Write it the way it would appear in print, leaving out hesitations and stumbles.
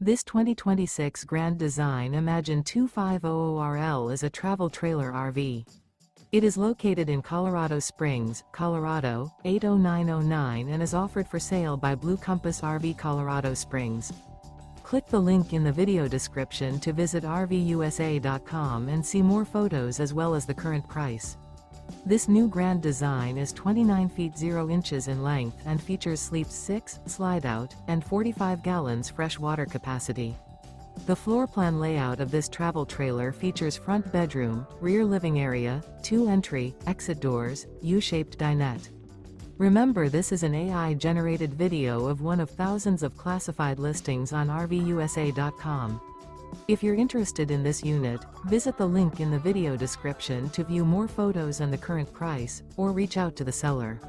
This 2026 Grand Design Imagine 2500RL is a travel trailer RV. It is located in Colorado Springs, Colorado, 80909 and is offered for sale by Blue Compass RV Colorado Springs. Click the link in the video description to visit RVUSA.com and see more photos as well as the current price. This new Grand Design is 29 feet 0 inches in length and features sleeps 6, slide-out, and 45 gallons fresh water capacity. The floor plan layout of this travel trailer features front bedroom, rear living area, 2 entry, exit doors, U-shaped dinette. Remember, this is an AI-generated video of one of thousands of classified listings on RVUSA.com. If you're interested in this unit, visit the link in the video description to view more photos and the current price, or reach out to the seller.